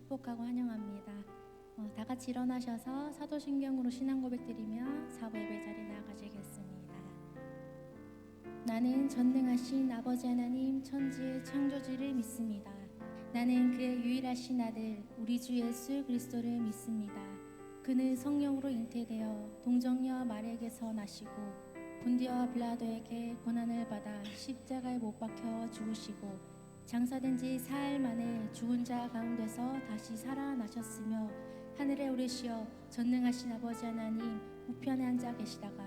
축복하고 환영합니다. 다 같이 일어나셔서 사도신경으로 신앙 고백드리며 사부 예배 자리 나아가시겠습니다. 나는 전능하신 아버지 하나님 천지의 창조주를 믿습니다. 나는 그의 유일하신 아들 우리 주 예수 그리스도를 믿습니다. 그는 성령으로 잉태되어 동정녀 마리아에게서 나시고 본디오 빌라도에게 고난을 받아 십자가에 못 박혀 죽으시고 장사된 지 사흘 만에 죽은 자 가운데서 다시 살아나셨으며 하늘에 오르시어 전능하신 아버지 하나님 우편에 앉아 계시다가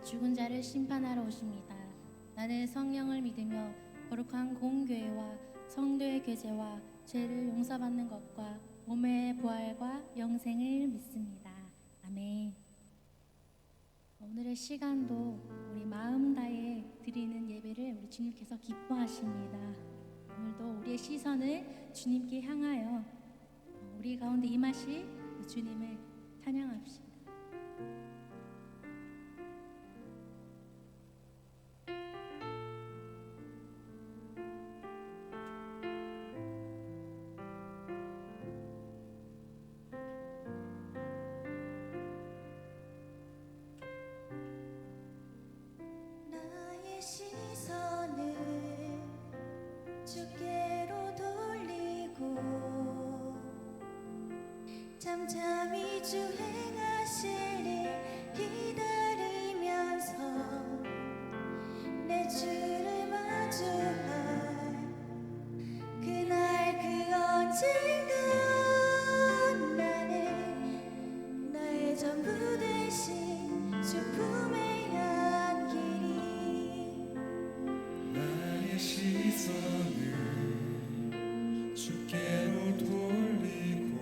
죽은 자를 심판하러 오십니다. 나는 성령을 믿으며 거룩한 공교회와 성도의 교제와 죄를 용서받는 것과 몸의 부활과 영생을 믿습니다. 아멘. 오늘의 시간도 우리 마음 다해 드리는 예배를 우리 주님께서 기뻐하십니다. 오늘도 우리의 시선을 주님께 향하여 우리 가운데 임하실 주님을 찬양합시다. 시선을 주께로 돌리고 잠잠히 주 행하실 일 기다리면서 내 주를 마주할 그날 그 언젠가 나는 나의 전부 되신 주 품에 시선을 주께로 돌리고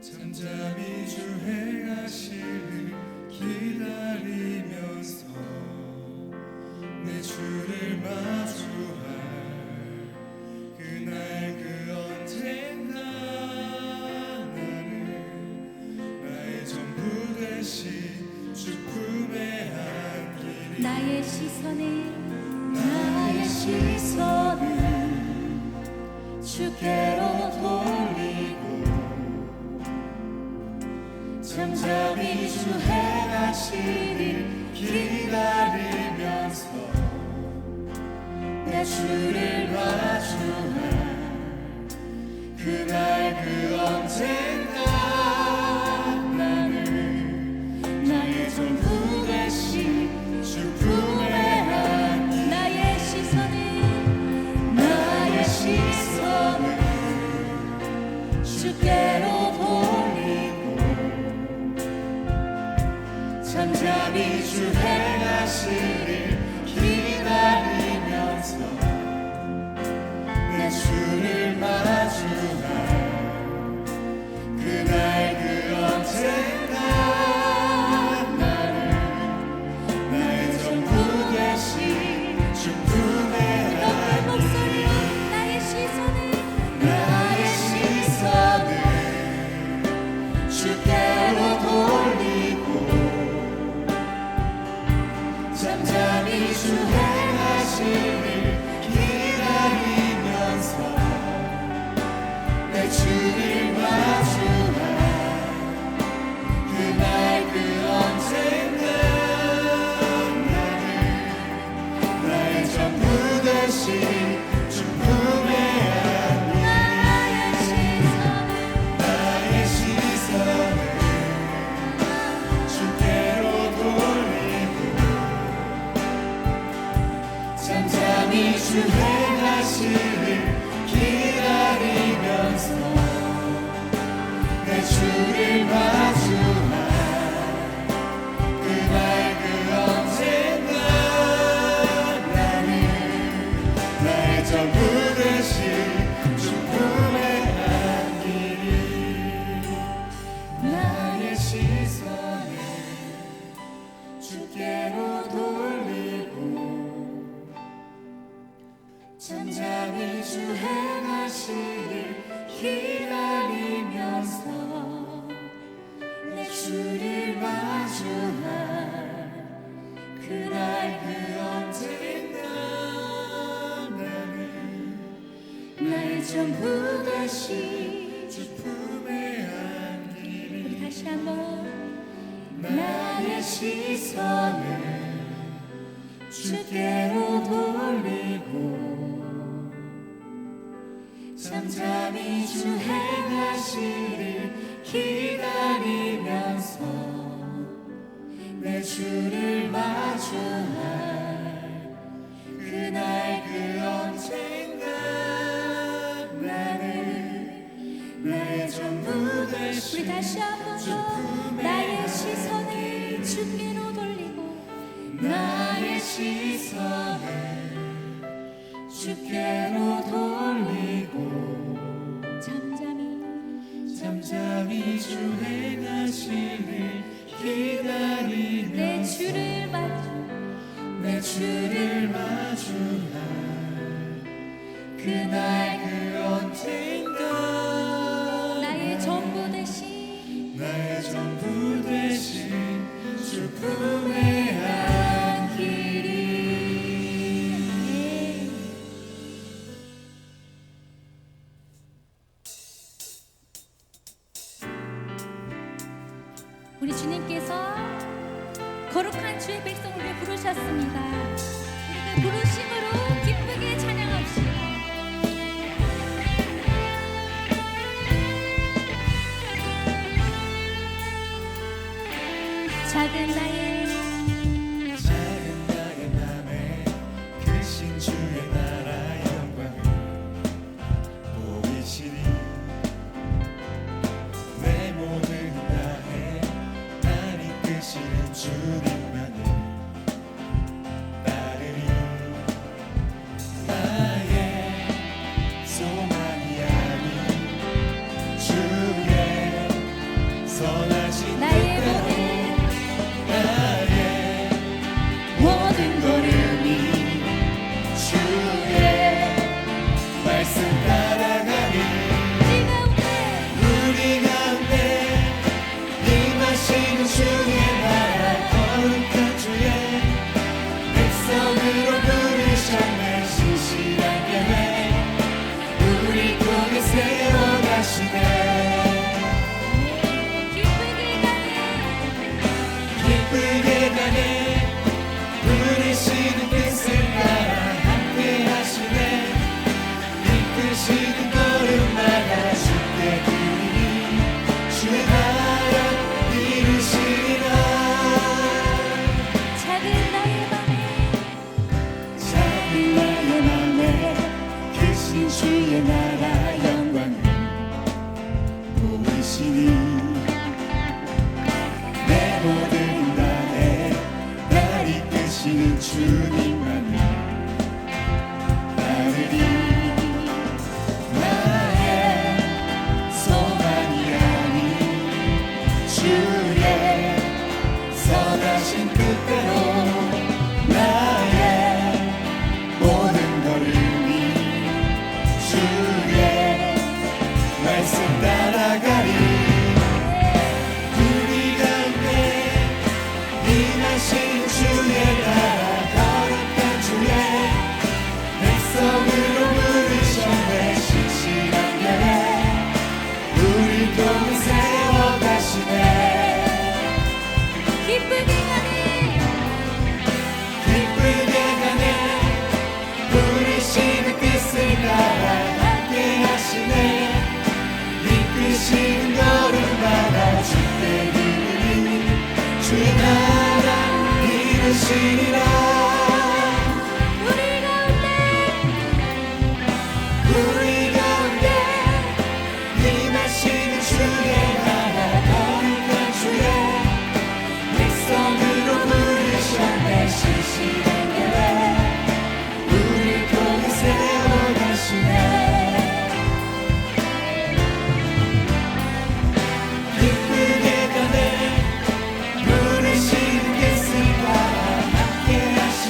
잠잠히 주 행하실 일 기다리면서 내 주를 마주할 그날 그 언젠가 나는 나의 전부 되신 주 품에 안기리 나의 시선을 주께로 돌리고 잠잠히 주 행하실 일 기다리면서 내 주를 마주할 그날 그 언젠가 나는 나의 전부 되신 주 품에 안기 나의 시선을 주께로 돌리고 잠잠히 주 행하실 일 기다리면서 내 주를 마주할 그날 그 언젠가 나는 나의 전부 되신 주 품에 높은 목소리로 나의 시선을 주께로 돌리고 잠잠히 주 행하실 일 기다리면서 내 주를 마주할 그날 그 언젠가 나는 나의 전부 되신 주 품에 주 행하실 일 기다리면서 내 주를 마주할 그날 그 언젠가 나는 나의 전부 되신 주 품에 안기리 나의 시선을 주께로 돌리고 잠잠히 주 행하실 일 기다리면서 대신 주 품에 안기리 우리 다시 한번 나의 시선을 주께로 돌리고 잠잠히 주 행하실 일 기다리면서 내 주를 마주할 그날 그 언젠가 나는 나의 전부 되신 우리 다시 한번 주 더 품에 나의 시선을 주께로 돌리고 나의 시선을 주께로 돌리고 잠잠히 주 행하실 일 기다리며 내 주를 마주할 그날 그 언젠가 나의 전부 되신 나의 전부 되신 주 품에 안기리. 우리 주님께서 거룩한 주의 백성을 부르셨습니다. 우리 그 부르심으로 기쁘게 찬양합시다. 작은 나의 맘에 크신 주의 나라 영광을 보이시니 내 모든 다해 날 이끄시는 주님만을 따르리. 나의 소망이 아닌 주의 선하신 나의 뜻대로 모든 모든 걸음이 주의 말씀 따라가니 우리 가운데 임하시는 주의 나라 거룩한 주의 백성으로 부르셨네. 신실한 계획 우리 통해 세워가시네. 기쁘게 가네 부르시는 뜻을 따라 함께 하시네. 이끄시는 걸음마다 주께 드리니 주 나라 이루시리라. 작은 나의 맘에 크신 주의 나라 영광을 보이시니 내 모든 다해 날 이끄시는 주님만을 따르리. 나의 소망이 아닌 주의 선하신 뜻대로 나의 모든 걸음이 주의 말씀 따라가리. 우리 가운데 임하신 주의 나라 거룩한 주의 백성으로 부르셨네. 신실한 계획 우리 통해 세워가시네. 기쁘게 가네 부르시는 뜻을 따라 함께 하시네. 이끄시는 걸음마다 주께 드리니 주 나라 이루시리라. 우리 가운데 임하시는 주의 나라 거룩한 주의 백성으로 부르셨네. 신실한 계획 우리 통해 세워가시네. 기쁘게 가네 부르시는 뜻을 따라 함께 하시네.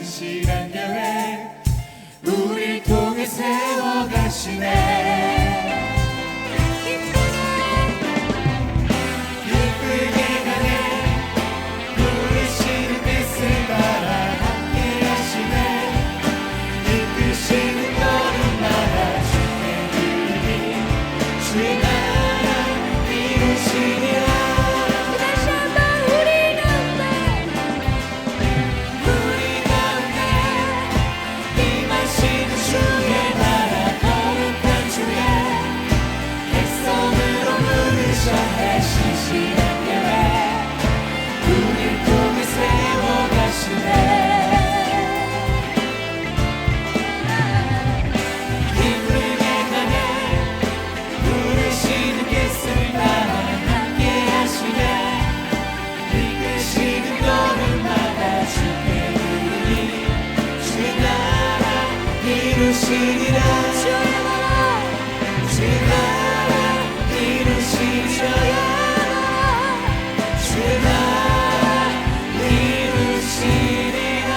신실한 계획 우릴 통해 세워가시네. 기쁘게 가네 부르시는 뜻을 따라 함께 하시네. 이끄시는 걸음마다 주의 이름이 주의 나라 이루시리라. 다시 한번 우리 가운데 임하시는 주의 나라 거룩한 주의 백성으로 부르셨네. 신실한 계획 우릴 통해 세워가시네. 기쁘게 가네 부르시는 뜻을 따라 함께 하시네. 이끄시는 걸음마다 주의 이름이 주의 나라 이루시리라. 주의 나라 이루시리라. 주의 나라 이루시리라.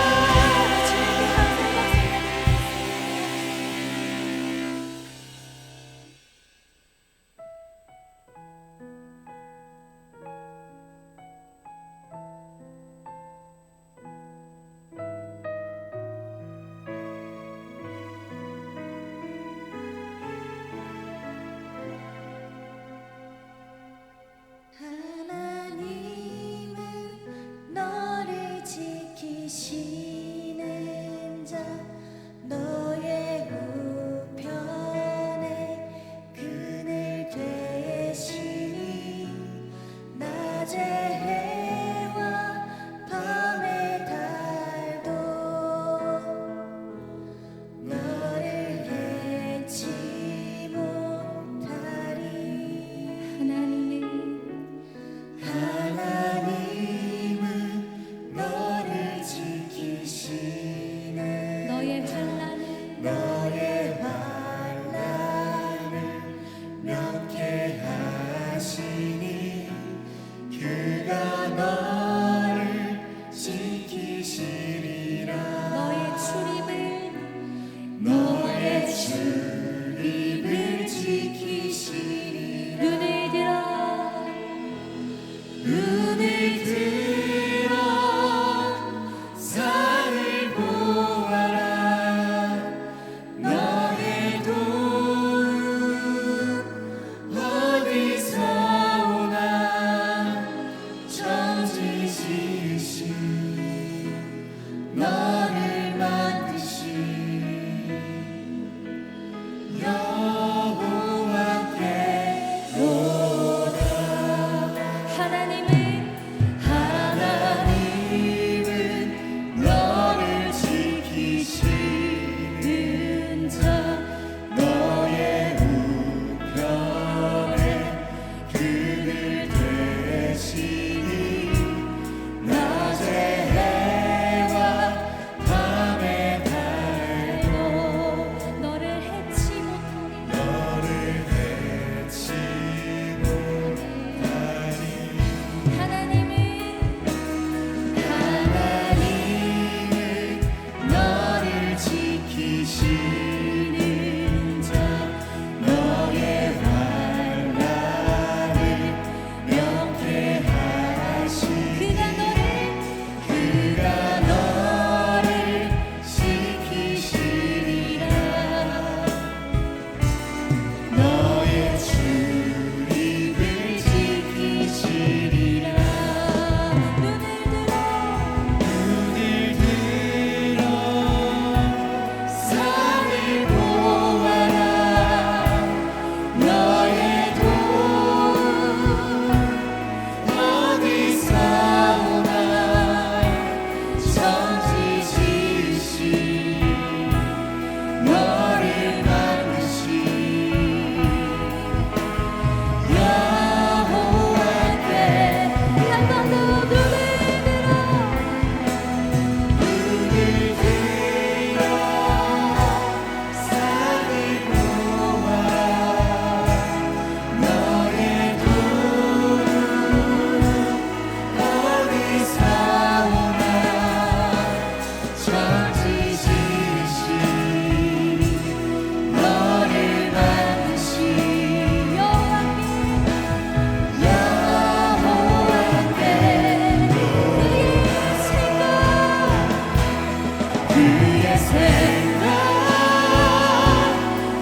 그의 생각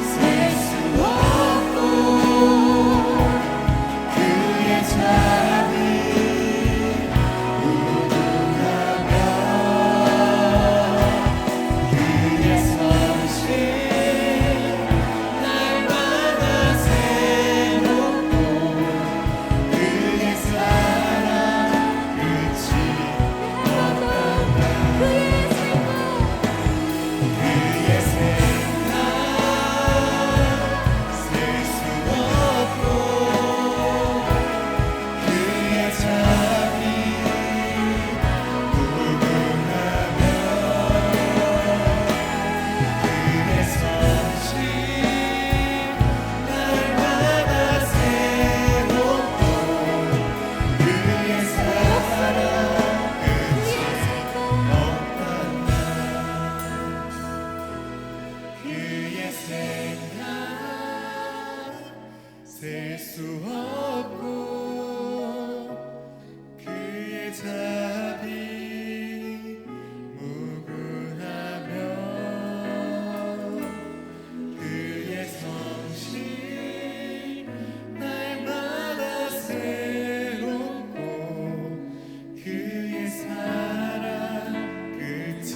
셀 수 없고 그의 자비 무궁하며 그의 선심 날마다 새롭고 그의 사랑 끝이 없단다 그의 생각 셀 수 없고 그의 자비 무궁하며 그의 선심 날마다 새롭고 그의 사랑 끝이 없단다 그의 생각 셀 수 없고 그의 자비 무궁하며 그의 성실 날마다 새롭고 그의 사랑 끝이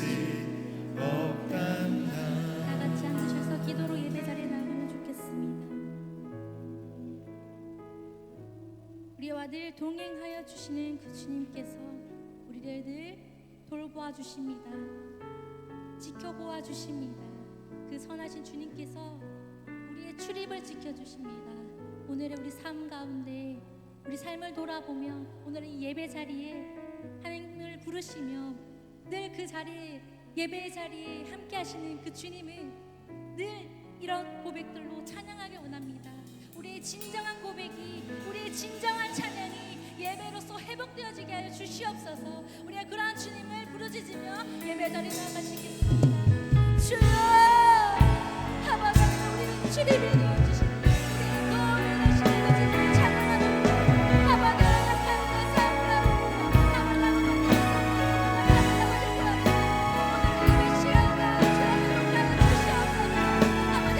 없단다 다 같이 앉으셔서 기도로 예배 자리에 나가면 좋겠습니다. 우리와 늘 동행하여 주시는 그 주님께서 우리를 늘 돌보아 주십니다. 지켜보아 주십니다. 그 선하신 주님께서 우리의 출입을 지켜주십니다. 오늘의 우리 삶 가운데 우리 삶을 돌아보며 오늘의 이 예배 자리에 하나님을 부르시며 늘 그 자리에 예배의 자리에 함께 하시는 그 주님은 늘 이런 고백들로 찬양하기 원합니다. 우리의 진정한 고백이 우리의 진정한 찬양이 예배로서 회복되어지게 하여 주시옵소서. 우리가 그러한 주님을 부르짖으며 예배 자리에 나가시겠습니다. 주여 하바가는 우리는 주님이 되어주시는 우리의 도움을 되시는 그 주님을 찬양합니다. 하바가는 약한 내 삶을 하바가는 오늘 이 시간과 주님을 가는 주시옵소서. 아버지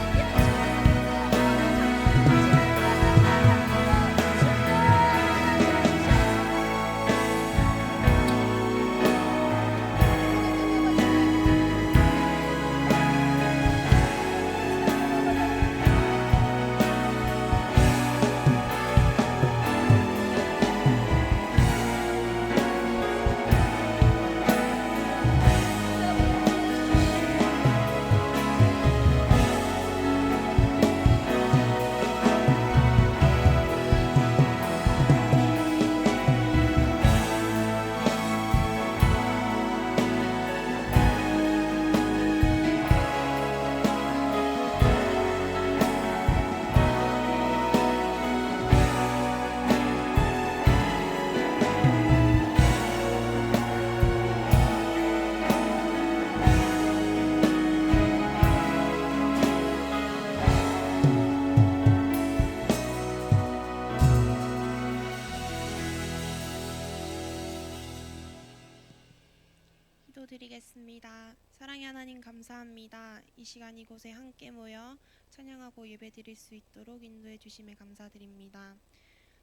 기도드리겠습니다. 사랑의 하나님 감사합니다. 이 시간 이곳에 함께 모여 찬양하고 예배드릴 수 있도록 인도해 주심에 감사드립니다.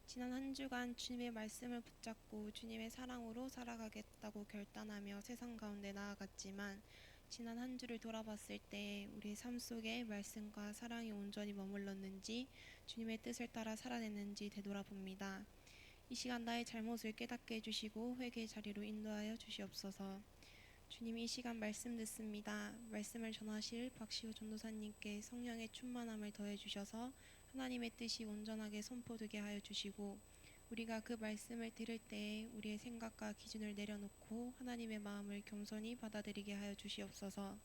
지난 한 주간 주님의 말씀을 붙잡고 주님의 사랑으로 살아가겠다고 결단하며 세상 가운데 나아갔지만 지난 한 주를 돌아봤을 때 우리의 삶 속에 말씀과 사랑이 온전히 머물렀는지 주님의 뜻을 따라 살아냈는지 되돌아봅니다. 이 시간 나의 잘못을 깨닫게 해주시고 회개의 자리로 인도하여 주시옵소서. 주님 이 시간 말씀 듣습니다. 말씀을 전하실 박시우 전도사님께 성령의 충만함을 더해 주셔서 하나님의 뜻이 온전하게 선포되게 하여 주시고 우리가 그 말씀을 들을 때에 우리의 생각과 기준을 내려놓고 하나님의 마음을 겸손히 받아들이게 하여 주시옵소서.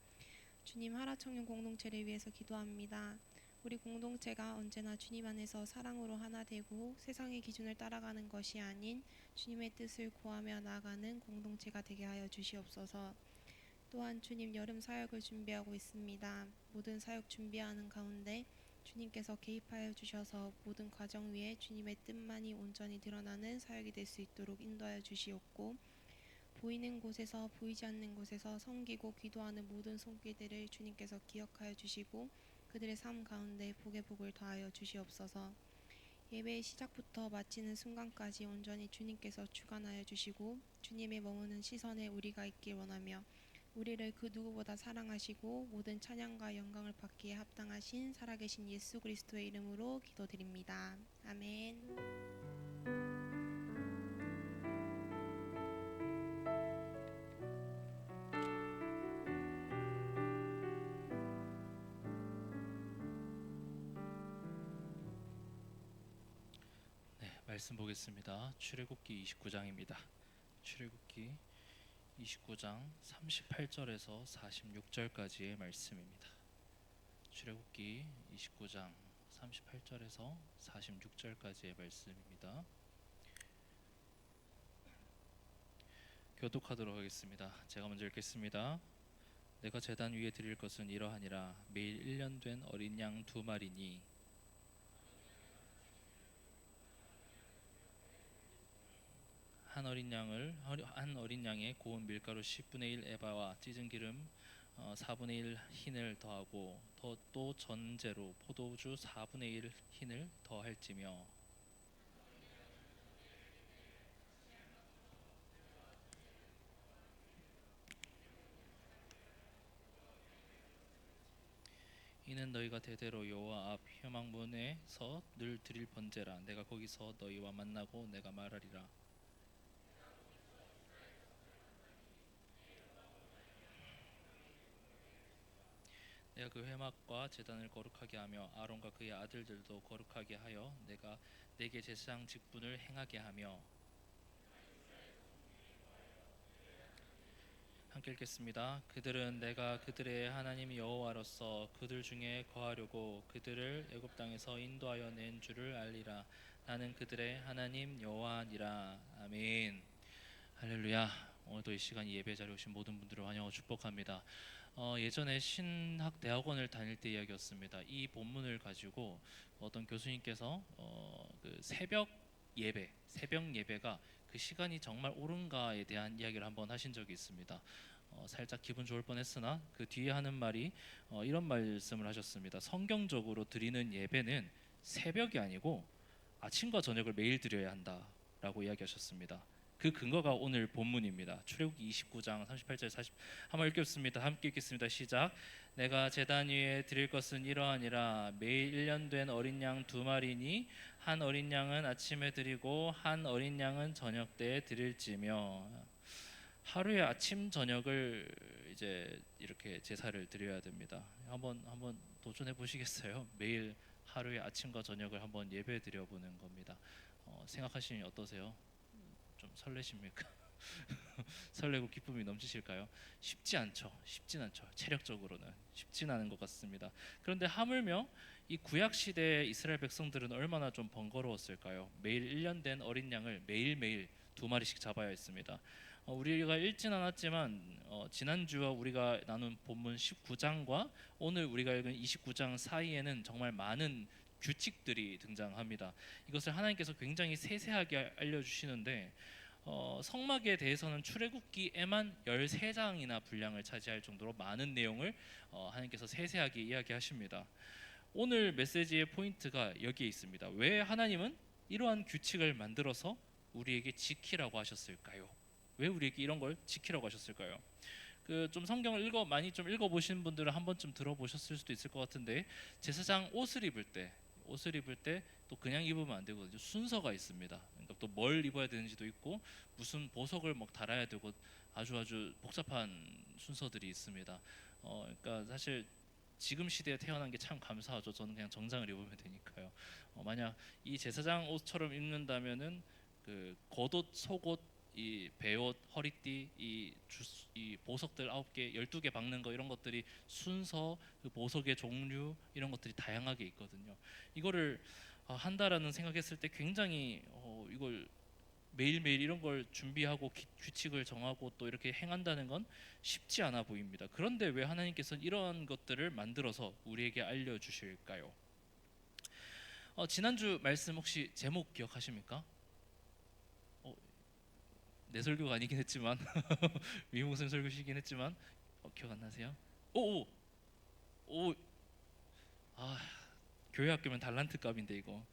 주님 하라청년 공동체를 위해서 기도합니다. 우리 공동체가 언제나 주님 안에서 사랑으로 하나 되고 세상의 기준을 따라가는 것이 아닌 주님의 뜻을 구하며 나아가는 공동체가 되게 하여 주시옵소서. 또한 주님 여름 사역을 준비하고 있습니다. 모든 사역 준비하는 가운데 주님께서 개입하여 주셔서 모든 과정 위에 주님의 뜻만이 온전히 드러나는 사역이 될 수 있도록 인도하여 주시옵고 보이는 곳에서 보이지 않는 곳에서 섬기고 기도하는 모든 손길들을 주님께서 기억하여 주시고 그들의 삶 가운데 복의 복을 더하여 주시옵소서. 예배의 시작부터 마치는 순간까지 온전히 주님께서 주관하여 주시고 주님의 머무는 시선에 우리가 있길 원하며 우리를 그 누구보다 사랑하시고 모든 찬양과 영광을 받기에 합당하신 살아계신 예수 그리스도의 이름으로 기도드립니다. 아멘. 네, 말씀 보겠습니다. 출애굽기 29장입니다. 출애굽기 29장 38절에서 46절까지의 말씀입니다. 출애굽기 29장 38절에서 46절까지의 말씀입니다. 교독하도록 하겠습니다. 제가 먼저 읽겠습니다. 내가 제단 위에 드릴 것은 이러하니라. 매일 1년 된 어린 양 2마리니 한 어린 양에 고운 밀가루 10분의 1 에바와 찢은 기름 4분의 1 흰을 더하고 또 전제로 포도주 4분의 1 흰을 더할지며 이는 너희가 대대로 여호와 앞 회막문에서 늘 드릴 번제라. 내가 거기서 너희와 만나고 내가 말하리라. 내가 그 회막과 제단을 거룩하게 하며 아론과 그의 아들들도 거룩하게 하여 내가 내게 제사장 직분을 행하게 하며 함께 읽겠습니다. 그들은 내가 그들의 하나님 여호와로서 그들 중에 거하려고 그들을 애굽 땅에서 인도하여 낸 줄을 알리라. 나는 그들의 하나님 여호와니라. 아멘. 할렐루야. 오늘도 이 시간 예배 자리에 오신 모든 분들을 환영하고 축복합니다. 예전에 신학대학원을 다닐 때 이야기였습니다. 이 본문을 가지고 어떤 교수님께서 그 새벽 예배가 그 시간이 정말 옳은가에 대한 이야기를 한번 하신 적이 있습니다. 살짝 기분 좋을 뻔했으나 그 뒤에 하는 말이 이런 말씀을 하셨습니다. 성경적으로 드리는 예배는 새벽이 아니고 아침과 저녁을 매일 드려야 한다라고 이야기하셨습니다. 그 근거가 오늘 본문입니다. 출애굽기 29장 38절 40 한번 읽겠습니다. 함께 읽겠습니다. 시작. 내가 제단 위에 드릴 것은 이러하니라. 매일 1년 된 어린 양 2마리니 한 어린 양은 아침에 드리고 한 어린 양은 저녁 때에 드릴지며. 하루에 아침 저녁을 이제 이렇게 제사를 드려야 됩니다. 한번 도전해 보시겠어요? 매일 하루에 아침과 저녁을 한번 예배 드려 보는 겁니다. 생각하시니 어떠세요? 좀 설레십니까? 설레고 기쁨이 넘치실까요? 쉽진 않죠. 체력적으로는 쉽진 않은 것 같습니다. 그런데 하물며 이 구약 시대의 이스라엘 백성들은 얼마나 좀 번거로웠을까요? 매일 1년 된 어린 양을 매일매일 2마리씩 잡아야 했습니다. 우리가 읽진 않았지만 지난주와 우리가 나눈 본문 19장과 오늘 우리가 읽은 29장 사이에는 정말 많은 규칙들이 등장합니다. 이것을 하나님께서 굉장히 세세하게 알려주시는데 성막에 대해서는 출애굽기에만 13장이나 분량을 차지할 정도로 많은 내용을 하나님께서 세세하게 이야기하십니다. 오늘 메시지의 포인트가 여기에 있습니다. 왜 하나님은 이러한 규칙을 만들어서 우리에게 지키라고 하셨을까요? 왜 우리에게 이런 걸 지키라고 하셨을까요? 좀 성경을 많이 좀 읽어보신 분들은 한 번쯤 들어보셨을 수도 있을 것 같은데 제사장 옷을 입을 때 또 그냥 입으면 안 되거든요. 순서가 있습니다. 그러니까 또 뭘 입어야 되는지도 있고 무슨 보석을 막 달아야 되고 아주 복잡한 순서들이 있습니다. 그러니까 사실 지금 시대에 태어난 게 참 감사하죠. 저는 그냥 정장을 입으면 되니까요. 만약 이 제사장 옷처럼 입는다면은 그 겉옷, 속옷, 이 배옷, 허리띠, 이 보석들 9개, 12개 박는 거 이런 것들이 순서, 그 보석의 종류 이런 것들이 다양하게 있거든요. 이거를 한다라는 생각했을 때 굉장히 이걸 매일매일 이런 걸 준비하고 규칙을 정하고 또 이렇게 행한다는 건 쉽지 않아 보입니다. 그런데 왜 하나님께서는 이런 것들을 만들어서 우리에게 알려주실까요? 지난주 말씀 혹시 제목 기억하십니까? 내 설교가 아니긴 했지만 위무선 설교시긴 했지만 기억 안 나세요? 오오 오, 아 교회 학교면 달란트 값인데 이거.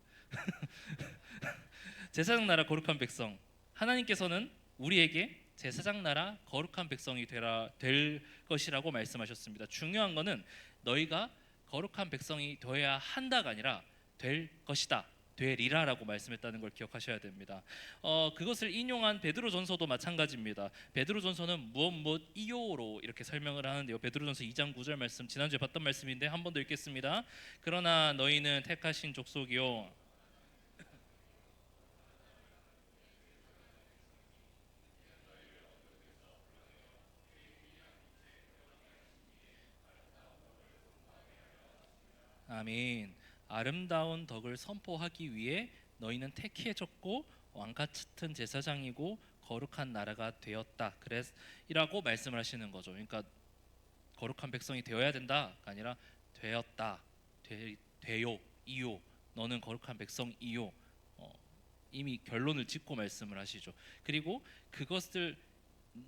제사장 나라 거룩한 백성, 하나님께서는 우리에게 제사장 나라 거룩한 백성이 될 것이라고 말씀하셨습니다. 중요한 것은 너희가 거룩한 백성이 되어야 한다가 아니라 될 것이다, 되리라라고 말씀했다는 걸 기억하셔야 됩니다. 그것을 인용한 베드로전서도 마찬가지입니다. 베드로전서는 무엇 이요로 이렇게 설명을 하는데요. 베드로전서 2장 9절 말씀, 지난주에 봤던 말씀인데 한 번 더 읽겠습니다. 그러나 너희는 택하신 족속이요 아멘. 아름다운 덕을 선포하기 위해 너희는 택해졌고 왕같은 제사장이고 거룩한 나라가 되었다. 이라고 말씀을 하시는 거죠. 그러니까 거룩한 백성이 되어야 된다가 아니라 되었다. 되요 이요. 너는 거룩한 백성이요. 이미 결론을 짓고 말씀을 하시죠. 그리고 그것을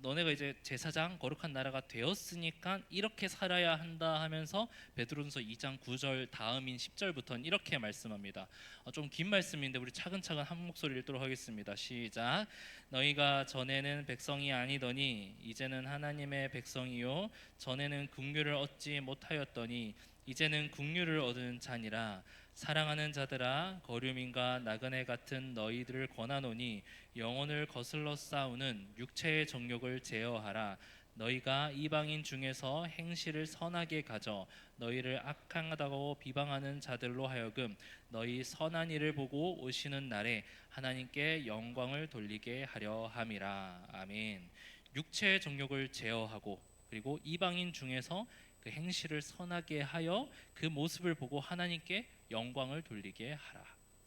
너네가 이제 제사장 거룩한 나라가 되었으니까 이렇게 살아야 한다 하면서 베드로전서 2장 9절 다음인 10절부터는 이렇게 말씀합니다. 좀 긴 말씀인데 우리 차근차근 한 목소리 읽도록 하겠습니다. 시작. 너희가 전에는 백성이 아니더니 이제는 하나님의 백성이요 전에는 긍휼을 얻지 못하였더니 이제는 긍휼을 얻은 자니라. 사랑하는 자들아 거류민과 나그네 같은 너희들을 권하노니 영혼을 거슬러 싸우는 육체의 정욕을 제어하라. 너희가 이방인 중에서 행실을 선하게 가져 너희를 악행하다고 비방하는 자들로 하여금 너희 선한 일을 보고 오시는 날에 하나님께 영광을 돌리게 하려 함이라. 아멘. 육체의 정욕을 제어하고 그리고 이방인 중에서 그 행실을 선하게 하여 그 모습을 보고 하나님께 영광을 돌리게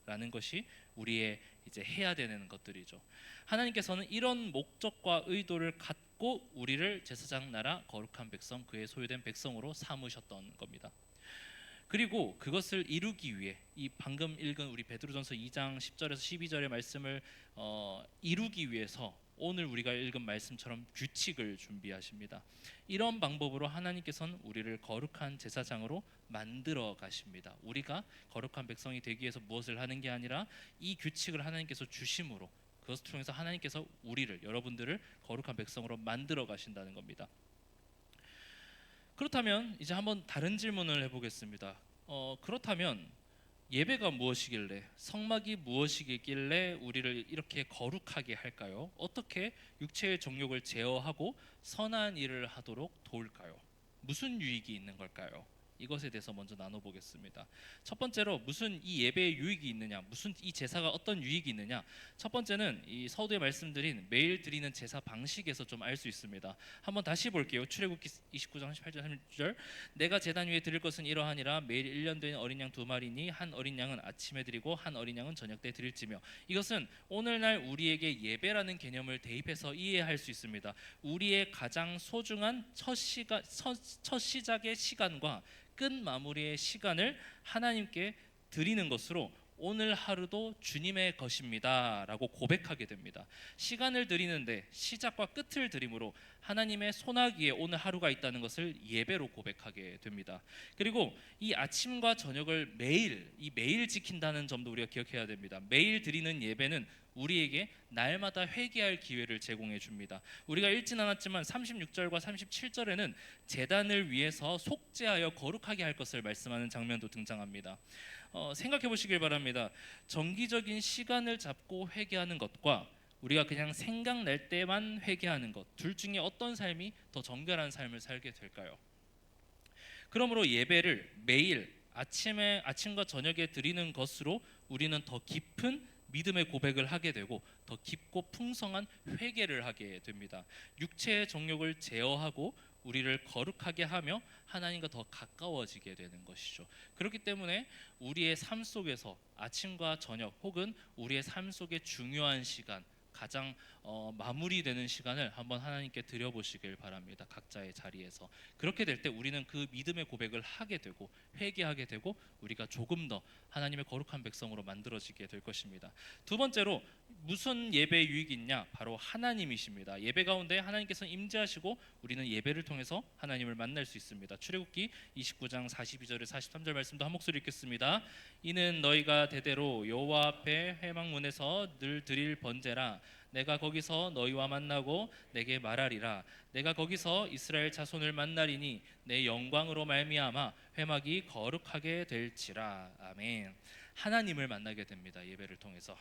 하라라는 것이 우리의 이제 해야 되는 것들이죠. 하나님께서는 이런 목적과 의도를 갖고 우리를 제사장 나라 거룩한 백성, 그의 소유된 백성으로 삼으셨던 겁니다. 그리고 그것을 이루기 위해 이 방금 읽은 우리 베드로전서 2장 10절에서 12절의 말씀을 이루기 위해서 오늘 우리가 읽은 말씀처럼 규칙을 준비하십니다. 이런 방법으로 하나님께서는 우리를 거룩한 제사장으로 만들어 가십니다. 우리가 거룩한 백성이 되기 위해서 무엇을 하는 게 아니라 이 규칙을 하나님께서 주심으로 그것을 통해서 하나님께서 우리를, 여러분들을 거룩한 백성으로 만들어 가신다는 겁니다. 그렇다면 이제 한번 다른 질문을 해보겠습니다. 그렇다면 예배가 무엇이길래, 성막이 무엇이길래 우리를 이렇게 거룩하게 할까요? 어떻게 육체의 정욕을 제어하고 선한 일을 하도록 도울까요? 무슨 유익이 있는 걸까요? 이것에 대해서 먼저 나눠보겠습니다. 첫 번째로 무슨 이 예배의 유익이 있느냐, 무슨 이 제사가 어떤 유익이 있느냐. 첫 번째는 이 서두에 말씀드린 매일 드리는 제사 방식에서 좀 알 수 있습니다. 한번 다시 볼게요. 출애굽기 29장 18절 30절. 내가 제단 위에 드릴 것은 이러하니라. 매일 1년 된 어린 양 2마리니 한 어린 양은 아침에 드리고 한 어린 양은 저녁 때 드릴지며. 이것은 오늘날 우리에게 예배라는 개념을 대입해서 이해할 수 있습니다. 우리의 가장 소중한 첫 시작의 시간과 끝 마무리의 시간을 하나님께 드리는 것으로 오늘 하루도 주님의 것입니다 라고 고백하게 됩니다. 시간을 드리는데 시작과 끝을 드림으로 하나님의 손아귀에 오늘 하루가 있다는 것을 예배로 고백하게 됩니다. 그리고 이 아침과 저녁을 매일 지킨다는 점도 우리가 기억해야 됩니다. 매일 드리는 예배는 우리에게 날마다 회개할 기회를 제공해 줍니다. 우리가 읽진 않았지만 36절과 37절에는 제단을 위해서 속죄하여 거룩하게 할 것을 말씀하는 장면도 등장합니다. 생각해 보시길 바랍니다. 정기적인 시간을 잡고 회개하는 것과 우리가 그냥 생각날 때만 회개하는 것, 둘 중에 어떤 삶이 더 정결한 삶을 살게 될까요? 그러므로 예배를 매일 아침과 저녁에 드리는 것으로 우리는 더 깊은 믿음의 고백을 하게 되고 더 깊고 풍성한 회개를 하게 됩니다. 육체의 정욕을 제어하고 우리를 거룩하게 하며 하나님과 더 가까워지게 되는 것이죠. 그렇기 때문에 우리의 삶 속에서 아침과 저녁 혹은 우리의 삶 속의 중요한 시간, 가장 마무리되는 시간을 한번 하나님께 드려보시길 바랍니다. 각자의 자리에서. 그렇게 될 때 우리는 그 믿음의 고백을 하게 되고 회개하게 되고 우리가 조금 더 하나님의 거룩한 백성으로 만들어지게 될 것입니다. 두 번째로 무슨 예배의 유익이 있냐? 바로 하나님이십니다. 예배 가운데 하나님께서 임재하시고 우리는 예배를 통해서 하나님을 만날 수 있습니다. 출애굽기 29장 42절에 43절 말씀도 한 목소리 읽겠습니다. 이는 너희가 대대로 여호와 앞에 회막문에서 늘 드릴 번제라. 내가 거기서 너희와 만나고 내게 말하리라. 내가 거기서 이스라엘 자손을 만나리니 내 영광으로 말미암아 회막이 거룩하게 될지라. 아멘. 하나님을 만나게 됩니다. 예배를 통해서.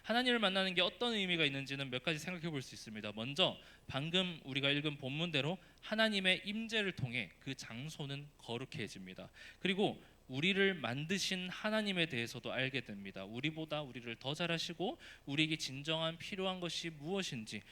하나님을 만나는 게 어떤 의미가 있는지는 몇 가지 생각해 볼 수 있습니다. 먼저 방금 우리가 읽은 본문대로 하나님의 임재를 통해 그 장소는 거룩해집니다. 그리고 우리를 만드신 하나님에 대해서도 알게 됩니다. 우리보다 우리를 더 잘하시고 우리에게 진정한 필요한 것이 무엇인지,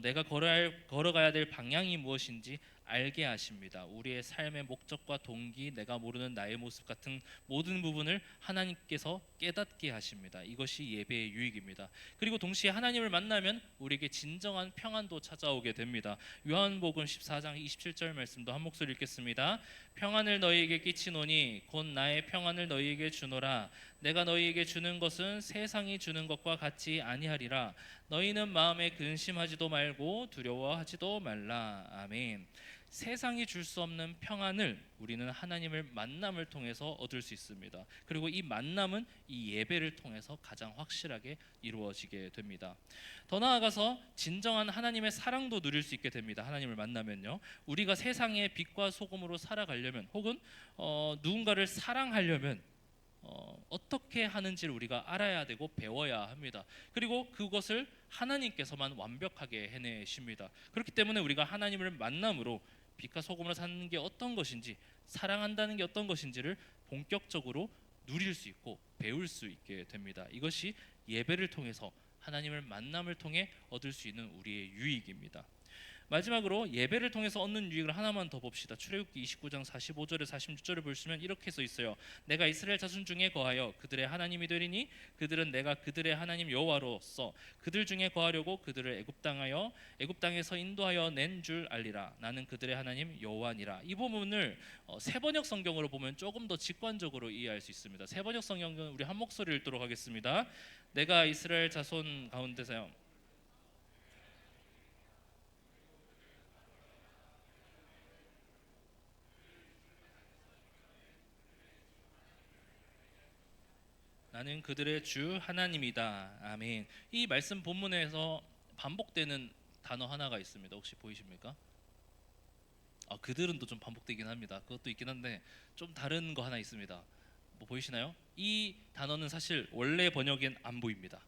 내가 걸어가야 될 방향이 무엇인지 알게 하십니다. 우리의 삶의 목적과 동기, 내가 모르는 나의 모습 같은 모든 부분을 하나님께서 깨닫게 하십니다. 이것이 예배의 유익입니다. 그리고 동시에 하나님을 만나면 우리에게 진정한 평안도 찾아오게 됩니다. 요한복음 14장 27절 말씀도 한 목소리 읽겠습니다. 평안을 너희에게 끼치노니 곧 나의 평안을 너희에게 주노라. 내가 너희에게 주는 것은 세상이 주는 것과 같지 아니하리라. 너희는 마음에 근심하지도 말고 두려워하지도 말라. 아멘. 세상이 줄 수 없는 평안을 우리는 하나님을 만남을 통해서 얻을 수 있습니다. 그리고 이 만남은 이 예배를 통해서 가장 확실하게 이루어지게 됩니다. 더 나아가서 진정한 하나님의 사랑도 누릴 수 있게 됩니다. 하나님을 만나면요, 우리가 세상의 빛과 소금으로 살아가려면 혹은 누군가를 사랑하려면 어떻게 하는지를 우리가 알아야 되고 배워야 합니다. 그리고 그것을 하나님께서만 완벽하게 해내십니다. 그렇기 때문에 우리가 하나님을 만남으로 빛과 소금으로 사는 게 어떤 것인지, 사랑한다는 게 어떤 것인지를 본격적으로 누릴 수 있고 배울 수 있게 됩니다. 이것이 예배를 통해서 하나님을 만남을 통해 얻을 수 있는 우리의 유익입니다. 마지막으로 예배를 통해서 얻는 유익을 하나만 더 봅시다. 출애굽기 29장 45절에 46절을 보시면 이렇게 써 있어요. 내가 이스라엘 자손 중에 거하여 그들의 하나님이 되리니 그들은 내가 그들의 하나님 여호와로서 그들 중에 거하려고 그들을 애굽 땅에서 인도하여 낸 줄 알리라. 나는 그들의 하나님 여호와니라. 이 부분을 세번역 성경으로 보면 조금 더 직관적으로 이해할 수 있습니다. 세번역 성경은 우리 한 목소리 읽도록 하겠습니다. 내가 이스라엘 자손 가운데서 나는 그들의 주 하나님이다. 아멘. 이 말씀 본문에서 반복되는 단어 하나가 있습니다. 혹시 보이십니까? 그들은 또 좀 반복되긴 합니다. 그것도 있긴 한데 좀 다른 거 하나 있습니다. 뭐 보이시나요? 이 단어는 사실 원래 번역엔 안 보입니다.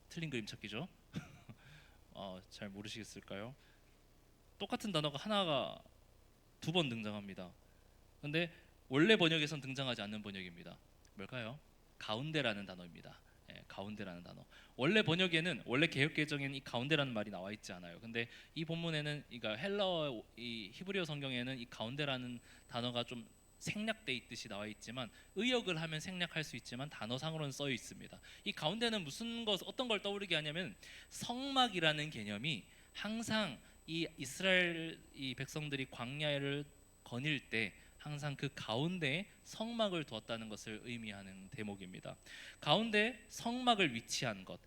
틀린 그림 찾기죠. 잘 모르시겠을까요? 똑같은 단어가 하나가 두 번 등장합니다. 근데 원래 번역에선 등장하지 않는 번역입니다. 뭘까요? 가운데라는 단어입니다. 가운데라는 단어. 원래 번역에는, 원래 개역개정에는 이 가운데라는 말이 나와 있지 않아요. 근데 이 본문에는, 그러니까 헬라어, 이 히브리어 성경에는 이 가운데라는 단어가 좀 생략돼 있듯이 나와 있지만, 의역을 하면 생략할 수 있지만 단어상으로는 써 있습니다. 이 가운데는 어떤 걸 떠오르게 하냐면, 성막이라는 개념이 항상 이 이스라엘 이 백성들이 광야를 거닐 때 항상 그 가운데에 성막을 두었다는 것을 의미하는 대목입니다. 가운데 성막을 위치한 것,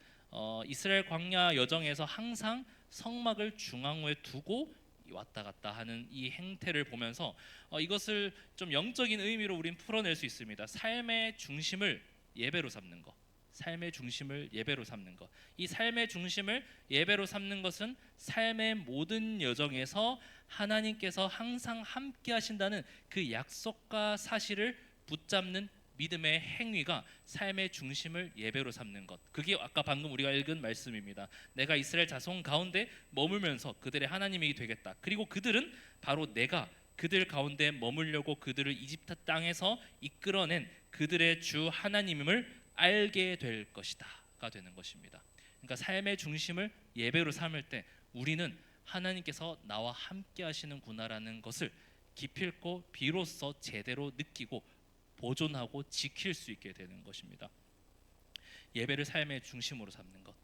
이스라엘 광야 여정에서 항상 성막을 중앙에 두고 왔다 갔다 하는 이 행태를 보면서 이것을 좀 영적인 의미로 우린 풀어낼 수 있습니다. 삶의 중심을 예배로 삼는 것. 삶의 중심을 예배로 삼는 것. 이 삶의 중심을 예배로 삼는 것은 삶의 모든 여정에서 하나님께서 항상 함께 하신다는 그 약속과 사실을 붙잡는 믿음의 행위가 삶의 중심을 예배로 삼는 것. 그게 아까 방금 우리가 읽은 말씀입니다. 내가 이스라엘 자손 가운데 머물면서 그들의 하나님이 되겠다. 그리고 그들은 바로 내가 그들 가운데 머물려고 그들을 이집트 땅에서 이끌어낸 그들의 주 하나님임을 알게 될 것이다가 되는 것입니다. 그러니까 삶의 중심을 예배로 삼을 때 우리는 하나님께서 나와 함께 하시는구나라는 것을 기필코 비로소 제대로 느끼고 보존하고 지킬 수 있게 되는 것입니다. 예배를 삶의 중심으로 삼는 것.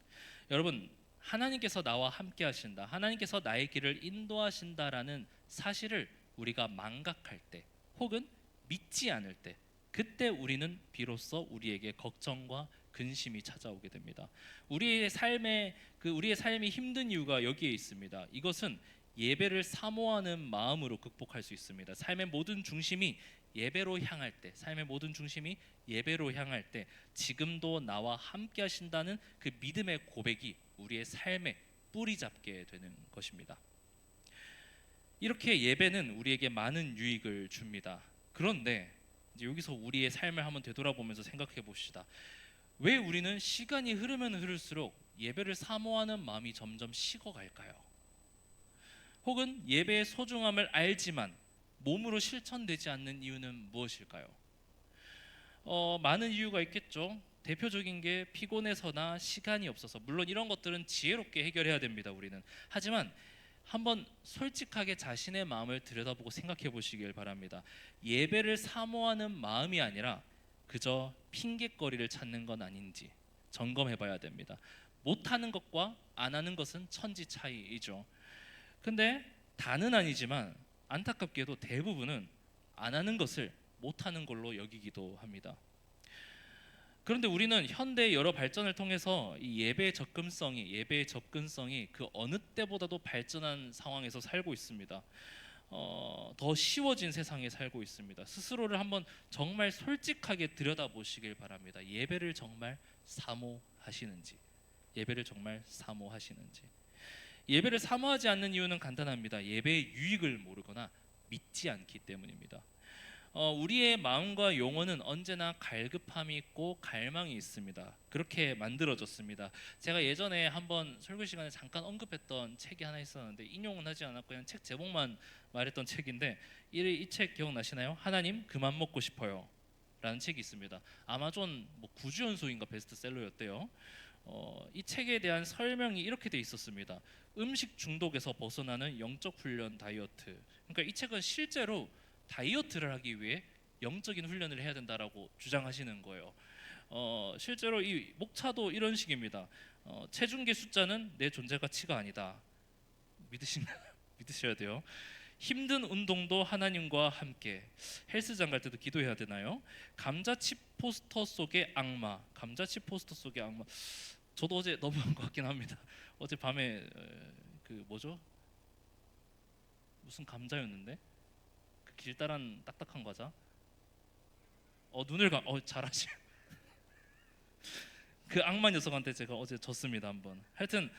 여러분, 하나님께서 나와 함께 하신다, 하나님께서 나의 길을 인도하신다라는 사실을 우리가 망각할 때 혹은 믿지 않을 때, 그때 우리는 비로소 우리에게 걱정과 근심이 찾아오게 됩니다. 우리의 삶이 힘든 이유가 여기에 있습니다. 이것은 예배를 사모하는 마음으로 극복할 수 있습니다. 삶의 모든 중심이 예배로 향할 때, 지금도 나와 함께 하신다는 그 믿음의 고백이 우리의 삶에 뿌리 잡게 되는 것입니다. 이렇게 예배는 우리에게 많은 유익을 줍니다. 그런데 이제 여기서 우리의 삶을 한번 되돌아보면서 생각해 봅시다. 왜 우리는 시간이 흐르면 흐를수록 예배를 사모하는 마음이 점점 식어갈까요? 혹은 예배의 소중함을 알지만 몸으로 실천되지 않는 이유는 무엇일까요? 많은 이유가 있겠죠. 대표적인 게 피곤해서나 시간이 없어서, 물론 이런 것들은 지혜롭게 해결해야 됩니다, 우리는. 하지만 한번 솔직하게 자신의 마음을 들여다보고 생각해 보시길 바랍니다. 예배를 사모하는 마음이 아니라 그저 핑곗거리를 찾는 건 아닌지 점검해 봐야 됩니다. 못하는 것과 안 하는 것은 천지 차이이죠. 근데 다는 아니지만 안타깝게도 대부분은 안 하는 것을 못하는 걸로 여기기도 합니다. 그런데 우리는 현대의 여러 발전을 통해서 이 예배의 접근성이 그 어느 때보다도 발전한 상황에서 살고 있습니다. 더 쉬워진 세상에 살고 있습니다. 스스로를 한번 정말 솔직하게 들여다보시길 바랍니다. 예배를 정말 사모하시는지. 예배를 사모하지 않는 이유는 간단합니다. 예배의 유익을 모르거나 믿지 않기 때문입니다. 우리의 마음과 영혼은 언제나 갈급함이 있고 갈망이 있습니다. 그렇게 만들어졌습니다. 제가 예전에 한번 설교 시간에 잠깐 언급했던 책이 하나 있었는데 인용은 하지 않았고 그냥 책 제목만 말했던 책인데, 이 책 기억나시나요? 하나님 그만 먹고 싶어요 라는 책이 있습니다. 아마존 9주 연속인가 베스트셀러였대요. 이 책에 대한 설명이 이렇게 돼 있었습니다. 음식 중독에서 벗어나는 영적 훈련 다이어트. 그러니까 이 책은 실제로 다이어트를 하기 위해 영적인 훈련을 해야 된다라고 주장하시는 거예요. 실제로 이 목차도 이런 식입니다. 체중계 숫자는 내 존재 가치가 아니다. 믿으셔야 돼요. 힘든 운동도 하나님과 함께. 헬스장 갈 때도 기도해야 되나요? 감자칩 포스터 속의 악마. 저도 어제 넘어간 것 같긴 합니다. 어제 밤에 무슨 감자였는데? 그 길다란 딱딱한 과자. 잘하시. 그 악마 녀석한테 제가 어제 졌습니다 한번. 하여튼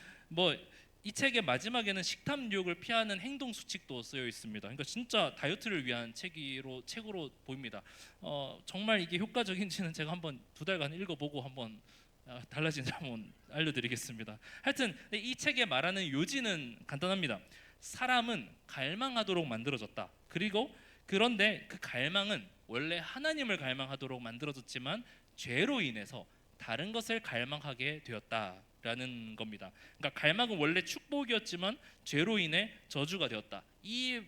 이 책의 마지막에는 식탐 유혹을 피하는 행동 수칙도 쓰여 있습니다. 그러니까 진짜 다이어트를 위한 책으로 보입니다. 정말 이게 효과적인지는 제가 한번 2달간 읽어보고 한번 달라진지 한번 알려드리겠습니다. 하여튼 이 책에 말하는 요지는 간단합니다. 사람은 갈망하도록 만들어졌다. 그런데 그 갈망은 원래 하나님을 갈망하도록 만들어졌지만 죄로 인해서 다른 것을 갈망하게 되었다라는 겁니다. 그러니까 갈망은 원래 축복이었지만 죄로 인해 저주가 되었다. 이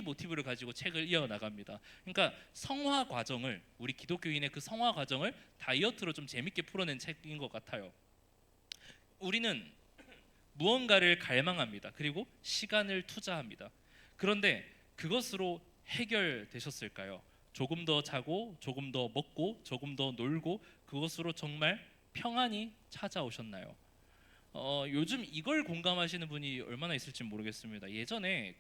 모티브를 가지고 책을 이어나갑니다. 그러니까 성화 과정을, 우리 기독교인의 그 성화 과정을 다이어트로 좀 재밌게 풀어낸 책인 것 같아요. 우리는 무언가를 갈망합니다. 그리고 시간을 투자합니다. 그런데 그것으로 해결되셨을까요? 조금 더 자고, 조금 더 먹고, 조금 더 놀고, 그것으로 정말 평안이 찾아오셨나요? 요즘 이걸 공감하시는 분이 얼마나 있을지 모르겠습니다. 예전에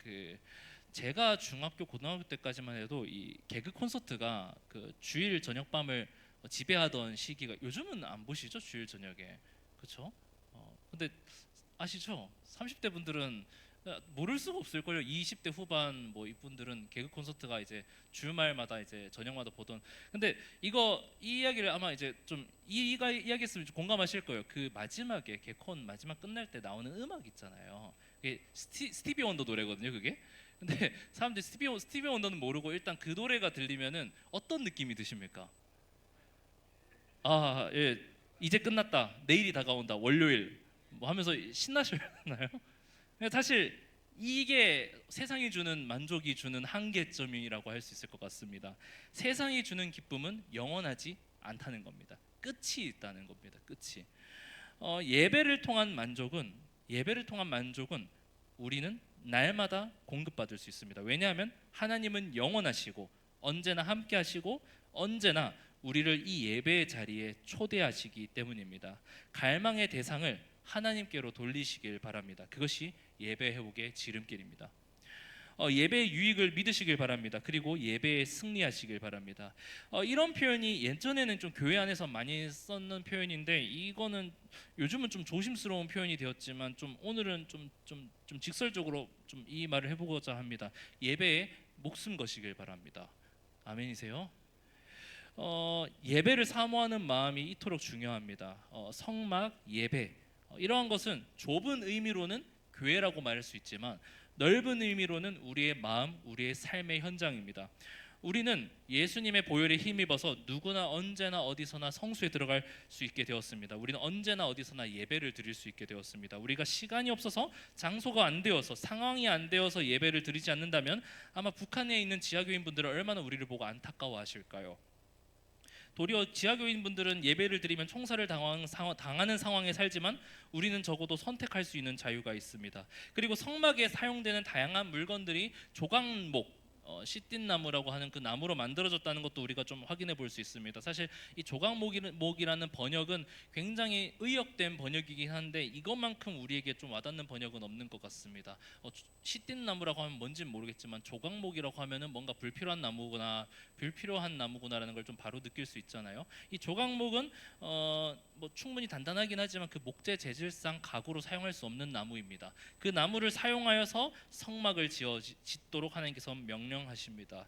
제가 중학교 고등학교 때까지만 해도 이 개그 콘서트가 그 주일 저녁밤을 지배하던 시기가, 요즘은 안 보시죠? 주일 저녁에. 그렇죠? 근데 아시죠? 30대 분들은 모를 수가 없을걸요. 20대 후반 이분들은 개그 콘서트가 이제 주말마다 이제 저녁마다 보던. 근데 이 이야기를 아마 이제 좀 이야기했으면 좀 공감하실 거예요. 그 마지막에 개콘 마지막 끝날 때 나오는 음악 있잖아요. 그게 스티비 원더 노래거든요. 그게. 근데 사람들이 스티비 원더는 모르고 일단 그 노래가 들리면은 어떤 느낌이 드십니까? 아, 예. 이제 끝났다. 내일이 다가온다. 월요일. 하면서 신나시나요? 사실 이게 세상이 주는 만족이 주는 한계점이라고 할 수 있을 것 같습니다. 세상이 주는 기쁨은 영원하지 않다는 겁니다. 끝이 있다는 겁니다. 끝이. 예배를 통한 만족은 예배를 통한 만족은 우리는 날마다 공급받을 수 있습니다. 왜냐하면 하나님은 영원하시고 언제나 함께 하시고 언제나 우리를 이 예배의 자리에 초대하시기 때문입니다. 갈망의 대상을 하나님께로 돌리시길 바랍니다. 그것이 예배 회복의 지름길입니다. 예배의 유익을 믿으시길 바랍니다. 그리고 예배에 승리하시길 바랍니다. 이런 표현이 예전에는 좀 교회 안에서 많이 썼는 표현인데 이거는 요즘은 좀 조심스러운 표현이 되었지만 좀 오늘은 좀 직설적으로 좀 이 말을 해보고자 합니다. 예배에 목숨 거시길 바랍니다. 아멘이세요? 예배를 사모하는 마음이 이토록 중요합니다. 성막, 예배 이러한 것은 좁은 의미로는 교회라고 말할 수 있지만 넓은 의미로는 우리의 마음, 우리의 삶의 현장입니다. 우리는 예수님의 보혈에 힘입어서 누구나 언제나 어디서나 성수에 들어갈 수 있게 되었습니다. 우리는 언제나 어디서나 예배를 드릴 수 있게 되었습니다. 우리가 시간이 없어서 장소가 안 되어서 상황이 안 되어서 예배를 드리지 않는다면 아마 북한에 있는 지하교인분들은 얼마나 우리를 보고 안타까워하실까요? 도리어 지하교인분들은 예배를 드리면 총살을 당하는 상황에 살지만 우리는 적어도 선택할 수 있는 자유가 있습니다. 그리고 성막에 사용되는 다양한 물건들이 조각목, 시띠나무라고 하는 그 나무로 만들어졌다는 것도 우리가 좀 확인해 볼 수 있습니다. 사실 이 조각목이라는 번역은 굉장히 의역된 번역이긴 한데 이것만큼 우리에게 좀 와닿는 번역은 없는 것 같습니다. 시띠나무라고 하면 뭔지는 모르겠지만 조각목이라고 하면은 뭔가 불필요한 나무구나라는 걸 좀 바로 느낄 수 있잖아요. 이 조각목은 뭐 충분히 단단하긴 하지만 그 목재 재질상 가구로 사용할 수 없는 나무입니다. 그 나무를 사용하여서 성막을 짓도록 하나님께서 명령하십니다.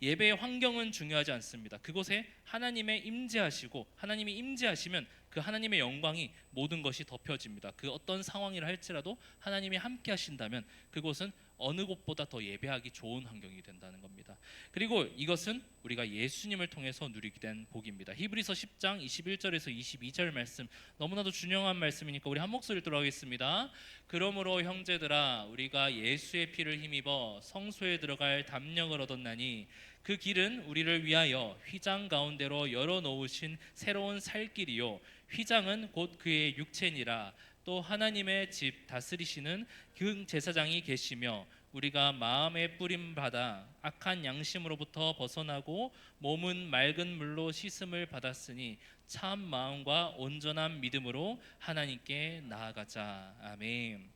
예배의 환경은 중요하지 않습니다. 그곳에 하나님의 임재하시고 하나님이 임재하시면 그 하나님의 영광이 모든 것이 덮여집니다. 그 어떤 상황이라 할지라도 하나님이 함께 하신다면 그곳은 어느 곳보다 더 예배하기 좋은 환경이 된다는 겁니다. 그리고 이것은 우리가 예수님을 통해서 누리게 된 복입니다. 히브리서 10장 21절에서 22절 말씀 너무나도 중요한 말씀이니까 우리 한 목소리를 들어가겠습니다. 그러므로 형제들아 우리가 예수의 피를 힘입어 성소에 들어갈 담력을 얻었나니 그 길은 우리를 위하여 휘장 가운데로 열어놓으신 새로운 살 길이요 휘장은 곧 그의 육체니라. 또 하나님의 집 다스리시는 그 제사장이 계시며 우리가 마음에 뿌림 받아 악한 양심으로부터 벗어나고 몸은 맑은 물로 씻음을 받았으니 참 마음과 온전한 믿음으로 하나님께 나아가자. 아멘.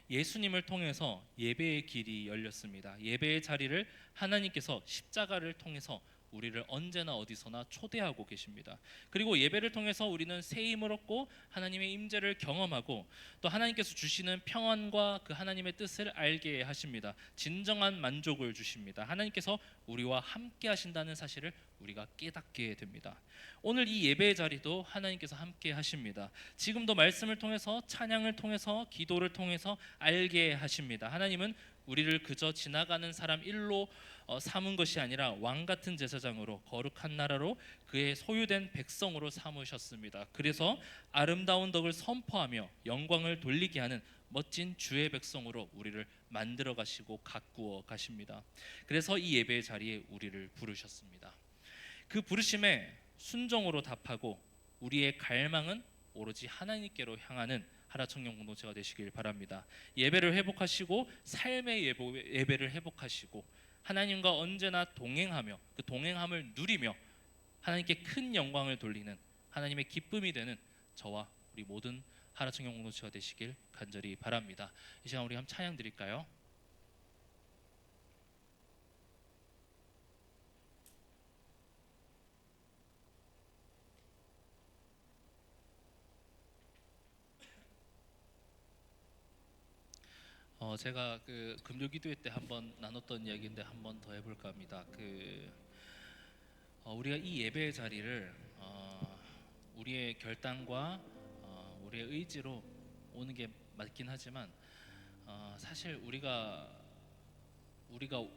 예수님을 통해서 예배의 길이 열렸습니다. 예배의 자리를 하나님께서 십자가를 통해서 우리를 언제나 어디서나 초대하고 계십니다. 그리고 예배를 통해서 우리는 새 힘을 얻고 하나님의 임재를 경험하고 또 하나님께서 주시는 평안과 그 하나님의 뜻을 알게 하십니다. 진정한 만족을 주십니다. 하나님께서 우리와 함께 하신다는 사실을 우리가 깨닫게 됩니다. 오늘 이 예배의 자리도 하나님께서 함께 하십니다. 지금도 말씀을 통해서 찬양을 통해서 기도를 통해서 알게 하십니다. 하나님은 우리를 그저 지나가는 사람 일로 삼은 것이 아니라 왕 같은 제사장으로 거룩한 나라로 그의 소유된 백성으로 삼으셨습니다. 그래서 아름다운 덕을 선포하며 영광을 돌리게 하는 멋진 주의 백성으로 우리를 만들어 가시고 가꾸어 가십니다. 그래서 이 예배의 자리에 우리를 부르셨습니다. 그 부르심에 순종으로 답하고 우리의 갈망은 오로지 하나님께로 향하는 하나청년 공동체가 되시길 바랍니다. 예배를 회복하시고 삶의 예배를 회복하시고 하나님과 언제나 동행하며 그 동행함을 누리며 하나님께 큰 영광을 돌리는 하나님의 기쁨이 되는 저와 우리 모든 하나청년 공동체가 되시길 간절히 바랍니다. 이 시간 우리 한번 찬양 드릴까요? 제가 그 금요기도회 때 한번 나눴던 이야기인데 한번 더 해볼까 합니다. 우리가 이 예배의 자리를 우리의 결단과 우리의 의지로 오는 게 맞긴 하지만 사실 우리가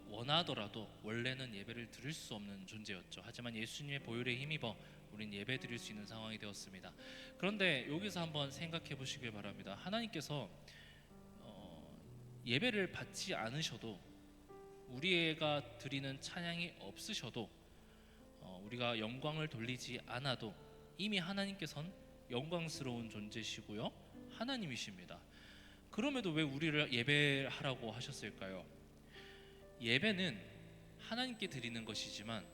원하더라도 원래는 예배를 드릴 수 없는 존재였죠. 하지만 예수님의 보혈에 힘입어 우리는 예배 드릴 수 있는 상황이 되었습니다. 그런데 여기서 한번 생각해 보시길 바랍니다. 하나님께서 예배를 받지 않으셔도 우리가 드리는 찬양이 없으셔도 우리가 영광을 돌리지 않아도 이미 하나님께서는 영광스러운 존재시고요 하나님이십니다. 그럼에도 왜 우리를 예배하라고 하셨을까요? 예배는 하나님께 드리는 것이지만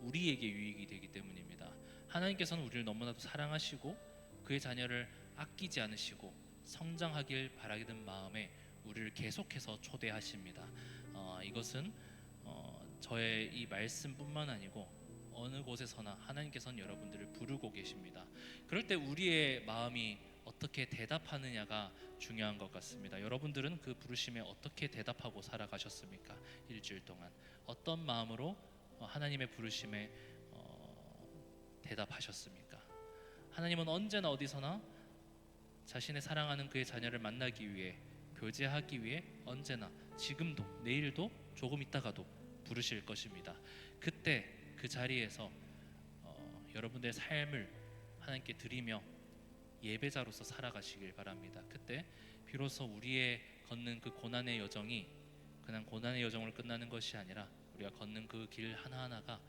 우리에게 유익이 되기 때문입니다. 하나님께서는 우리를 너무나도 사랑하시고 그의 자녀를 아끼지 않으시고 성장하길 바라는 마음에 우리를 계속해서 초대하십니다. 이것은 저의 이 말씀뿐만 아니고 어느 곳에서나 하나님께서는 여러분들을 부르고 계십니다. 그럴 때 우리의 마음이 어떻게 대답하느냐가 중요한 것 같습니다. 여러분들은 그 부르심에 어떻게 대답하고 살아가셨습니까? 일주일 동안 어떤 마음으로 하나님의 부르심에 대답하셨습니까? 하나님은 언제나 어디서나 자신의 사랑하는 그의 자녀를 만나기 위해, 교제하기 위해 언제나 지금도 내일도 조금 있다가도 부르실 것입니다. 그때 그 자리에서 여러분들의 삶을 하나님께 드리며 예배자로서 살아가시길 바랍니다. 그때 비로소 우리의 걷는 그 고난의 여정이 그냥 고난의 여정으로 끝나는 것이 아니라 우리가 걷는 그 길 하나하나가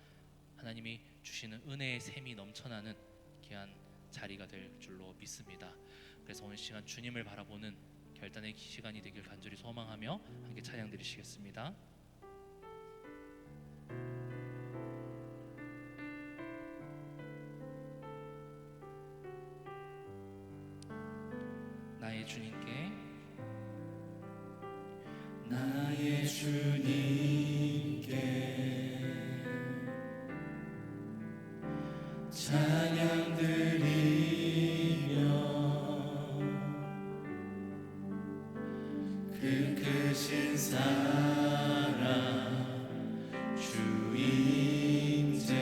하나님이 주시는 은혜의 샘이 넘쳐나는 귀한 자리가 될 줄로 믿습니다. 그래서 오늘 시간 주님을 바라보는 결단의 시간이 되길 간절히 소망하며 함께 찬양 드리시겠습니다. 나의 주님께 나의 주님께 찬양 드리며 그 크신 사랑 주 임재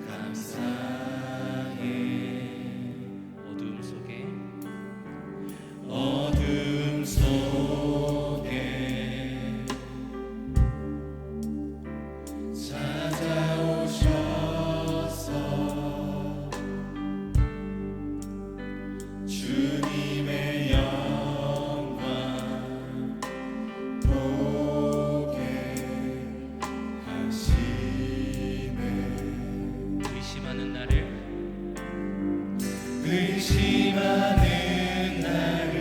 감사해. 어두움 속에 어둠 속에 찾아오셔서 주님의 영광 보게 하시네. 의심하는 나를 의심하는 나를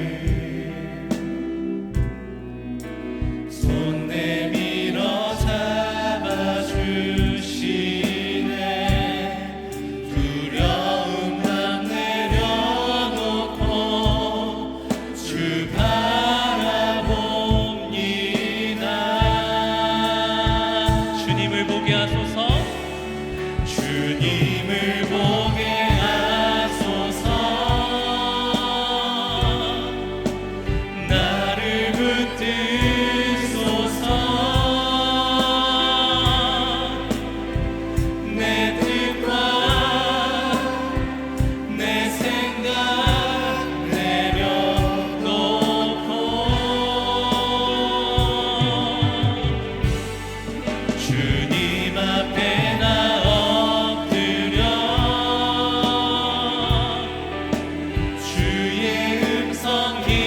손 내밀어 잡아주시네. 두려움 맘 내려놓고 주 바라봅니다. 주님을 보게 하소서. 주님을 보게 하소서. 나를 붙드소서. 내 뜻과 내 생각 내려놓고 주님 앞에 나 엎드려 주의 음성 기다리니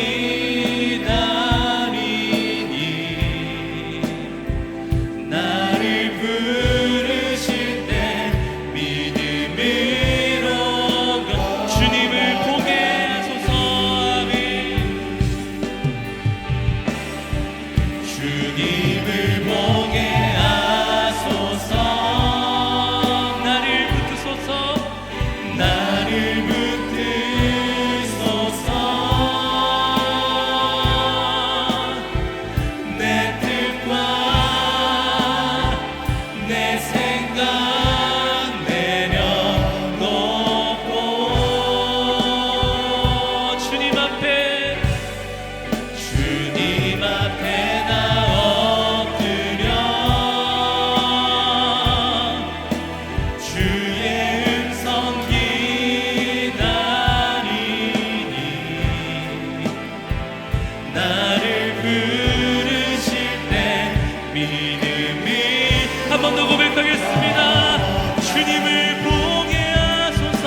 나를 부르실 때 믿음으로 주님을 보게 하소서. 아멘. 주님을 보게 하소서. 나를 붙드소서. 나를 붙드소서. 내 뜻과 내 생각 내려놓고 주님 앞에 주님 앞에 나 엎드려 주의 음성 기다리니 나를 부르실 때 믿음이 한 번 더 고백하겠습니다. 주님을 보게 하소서.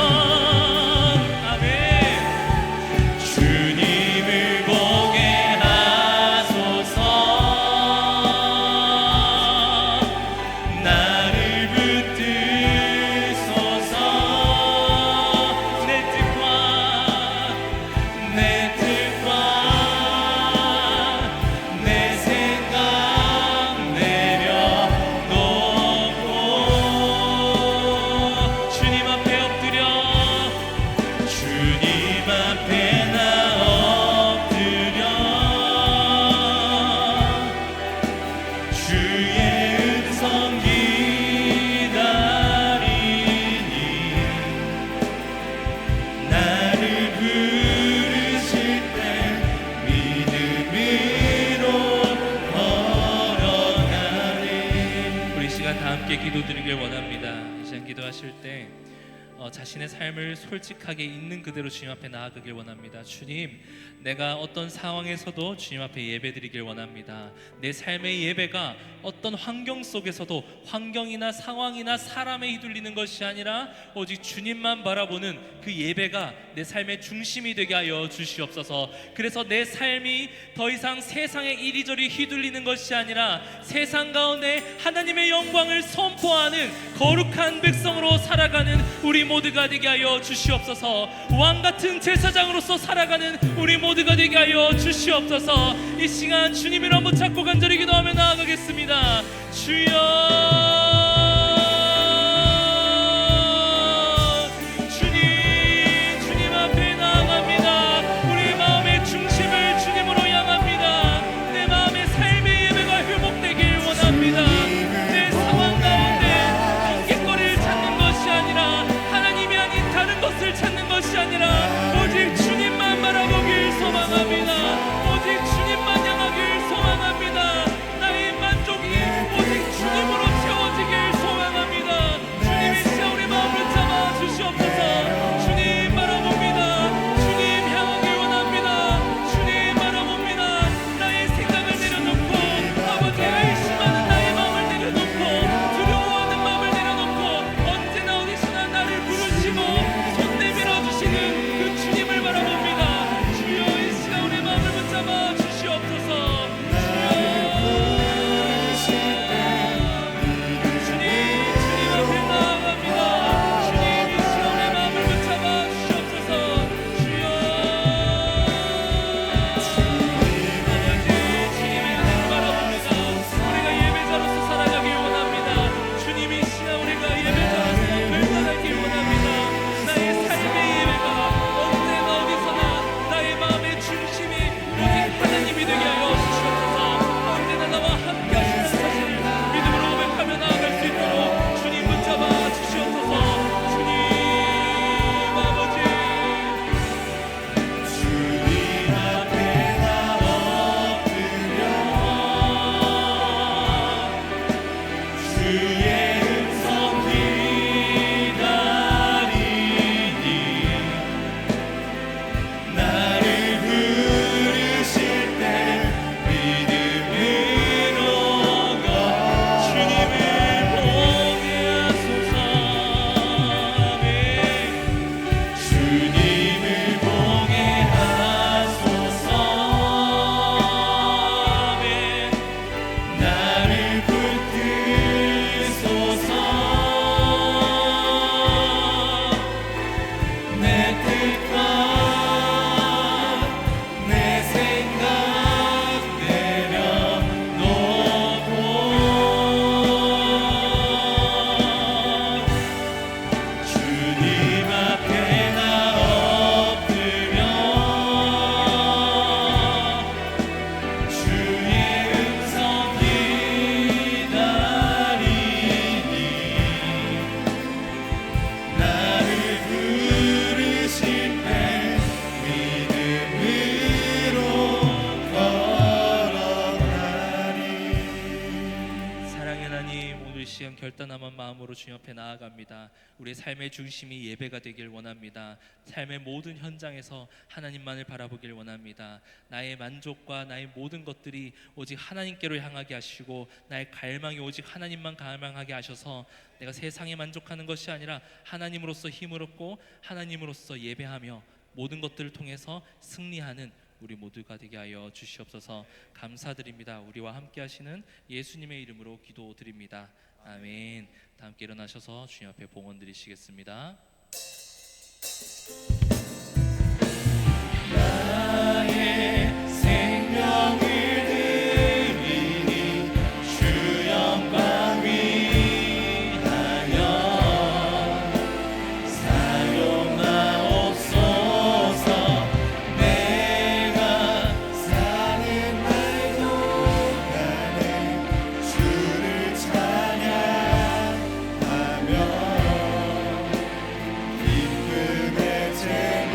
아멘. 주님을 보게 하소서. 나를 붙드소서. 내 뜻과 함께 기도드리길 원합니다. 이 시간 기도하실 때 자신의 삶을 솔직하게 있는 그대로 주님 앞에 나아가길 원합니다. 주님, 내가 어떤 상황에서도 주님 앞에 예배드리길 원합니다. 내 삶의 예배가 어떤 환경 속에서도 환경이나 상황이나 사람에 휘둘리는 것이 아니라 오직 주님만 바라보는 그 예배가 내 삶의 중심이 되게 하여 주시옵소서. 그래서 내 삶이 더 이상 세상의 이리저리 휘둘리는 것이 아니라 세상 가운데 하나님의 영광을 선포하는 거룩한 백성으로 살아가는 우리 모두가 되게 하여 주시옵소서. 왕같은 제사장으로서 살아가는 우리 모두가 되게 하여 주시옵소서. 이 시간 주님을 한번 찾고 간절히 기도하며 나아가겠습니다. 주여, 주님 앞에 나아갑니다. 우리 마음의 중심을 주님으로 향합니다. 내 마음의 삶의 예배가 회복되길 원합니다. 내 상황 가운데 핑계거리를 찾는 것이 아니라 하나님이 아닌 다른 것을 찾는 것이 아니라 오직 주님만 바라보길 소망합니다. 오직 주님만 향하길 소망합니다. 나의 만족이 오직 주님으로 채워지길 소망합니다. 주님 이 시간 우리 마음을 잡아 주시옵소서. 주님 바라봅니다. 주님 향하길 원합니다. 주님 바라봅니다. 나의 생각을 내려놓고 아버지의 의심하는 나의 마음을 내려놓고 두려워하는 마음을 내려놓고 언제나 어디서나 나를 부르시고 손 내밀어 주시는 그 주님을 바라봅니다. 주여, 이 시간 우리 마음을 붙잡아 주시옵소서. 주님 앞에 나아갑니다. 주님 이 시간 우리 마음을 붙잡아 주시옵소서. 주여, 아버지 주님의 은혜를 바라봅니다. 우리가 예배자로서 살아가길 원합니다. 주님 이 시간 우리가 예배자로서 결단하길 원합니다. 나의 삶의 예배가 언제나 어디서나 나의 마음의 중심이 오직 하나님이 되게 하여 주시옵소서. 언제나 나와 함께 하시는 사실을 믿음으로 고백하며 나아갈 수 있도록 주님 붙잡아 주시옵소서. 주님 아버지, 주님 앞에 나 엎드려 주의 음성 기다리니 나를 부르실 때 믿음으로 가 주님을 보게 하소서. 주님을 보게 하소서. 나를 붙드소서. 내 뜻과 내 생각 내려놓고 주님 앞에 나 엎드려 주의 음성 기다리니 나를 부르실 때 믿음으로 걸어가리. 사랑의 하나님, 오늘 이 시간 결단함한 마음으로 주님 앞에 나아갑니다. 우리의 삶의 중심이 예배가 되길 원합니다. 삶의 모든 현장에서 하나님만을 바라보길 원합니다. 나의 만족과 나의 모든 것들이 오직 하나님께로 향하게 하시고 나의 갈망이 오직 하나님만 갈망하게 하셔서 내가 세상에 만족하는 것이 아니라 하나님으로서 힘을 얻고 하나님으로서 예배하며 모든 것들을 통해서 승리하는 우리 모두가 되게 하여 주시옵소서. 감사드립니다. 우리와 함께 하시는 예수님의 이름으로 기도드립니다. 아멘. 다 함께 일어나셔서 주님 앞에 봉헌 드리시겠습니다. 나의 생명을 드리니 주 영광 위하여 사용하옵소서. 내가 사는 날 동안에 주를 찬양하며 기쁨의 제물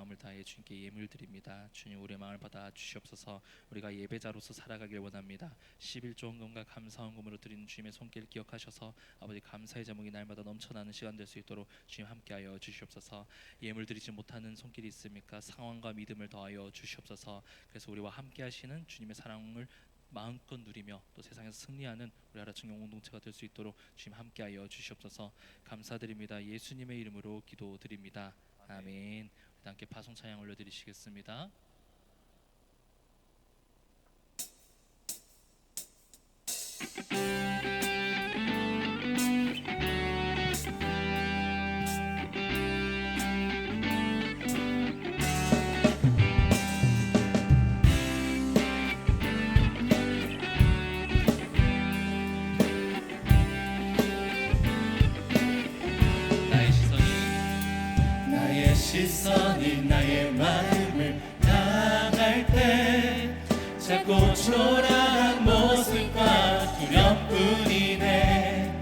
마음을 다해 주님께 예물 드립니다. 주님 우리의 마음을 받아 주시옵소서. 우리가 예배자로서 살아가길 원합니다. 11조 헌금과 감사 헌금으로 드리는 주님의 손길 기억하셔서 아버지 감사의 제목이 날마다 넘쳐나는 시간 될 수 있도록 주님 함께하여 주시옵소서. 예물 드리지 못하는 손길이 있습니까? 상황과 믿음을 더하여 주시옵소서. 그래서 우리와 함께하시는 주님의 사랑을 마음껏 누리며 또 세상에서 승리하는 우리 하나청 영공동체가 될 수 있도록 주님 함께하여 주시옵소서. 감사드립니다. 예수님의 이름으로 기도드립니다. 아멘. 우리 함께 파송 찬양 올려드리시겠습니다. 나의 시선이 나의 마음을 향할 때 작고 초라한 모습과 두렵뿐이네.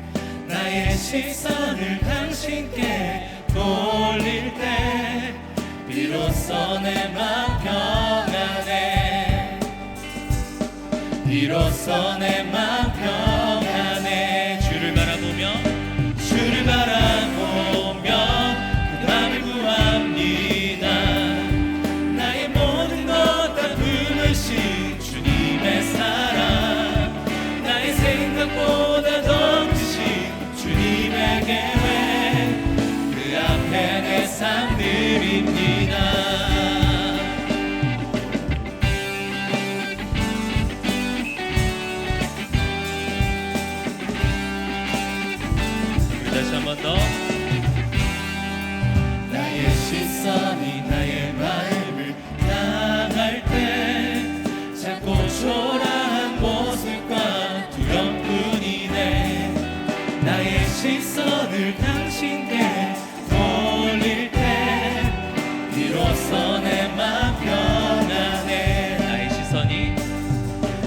나의 시선을 당신께 돌릴 때 비로소 내 맘 평안해. 비로소 내 맘 평안해. 주를 바라보며 맘을 구합니다. 나의 모든 것 다 품으신 주님의 사랑, 나의 생각보다 더 크신 주님의 계획, 그 앞에 내 삶 드립니다. 다시 한 번 더. 나의 시선이 나의 마음을 향할 때 작고 초라한 모습과 두렵뿐이네. 나의 시선을 당신께 돌릴 때 비로소 내 맘 편안해.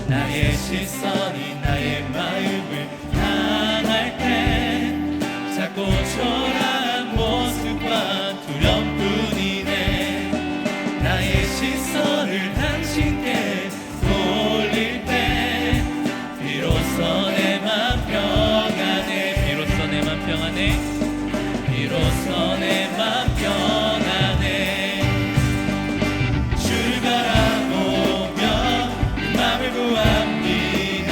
나의 시선이 나의 마음을 향할 때 작고 초라한 모습과 두렵뿐이네. 나의 시선을 당신께 돌릴 때 비로소 내 맘 평안해. 비로소 내 맘 평안해. 비로소 내 맘 평안해. 주를 바라보며 맘을 구합니다.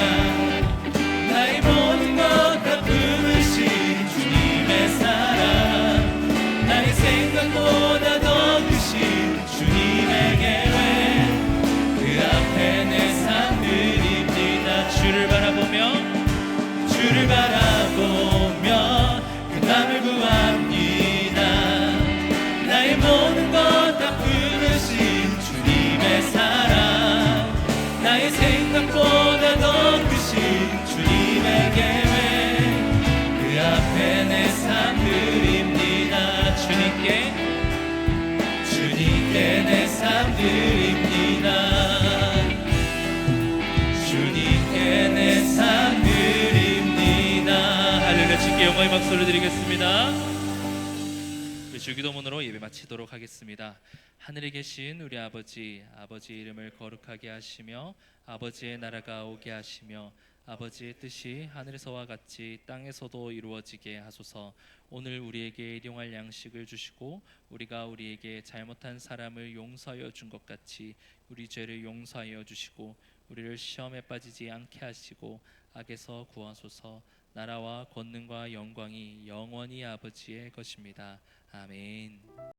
나의 모든 것 다 품으신 주님의 사랑, 나의 생각보다 더 크신 주님의 계획, 그 앞에 내 삶 드립니다. 주를 바라보며 그 맘을 구합니다. 나의 모든 것 다 품으신 주님의 사랑, 나의 생각보다 더 크신 주님의 계획, 그 앞에 내 삶 드립니다. 주님께 내 삶 드립니다. 주님께 내 삶 드립니다. 할렐루야. 주께 영광의 박수를 드리겠습니다. 우리 주기도문으로 예배 마치도록 하겠습니다. 하늘에 계신 우리 아버지, 아버지의 이름을 거룩하게 하시며 아버지의 나라가 오게 하시며 아버지의 뜻이 하늘에서와 같이 땅에서도 이루어지게 하소서. 오늘 우리에게 일용할 양식을 주시고 우리가 우리에게 잘못한 사람을 용서하여 준 것 같이 우리 죄를 용서하여 주시고 우리를 시험에 빠지지 않게 하시고 악에서 구하소서. 나라와 권능과 영광이 영원히 아버지의 것입니다. 아멘.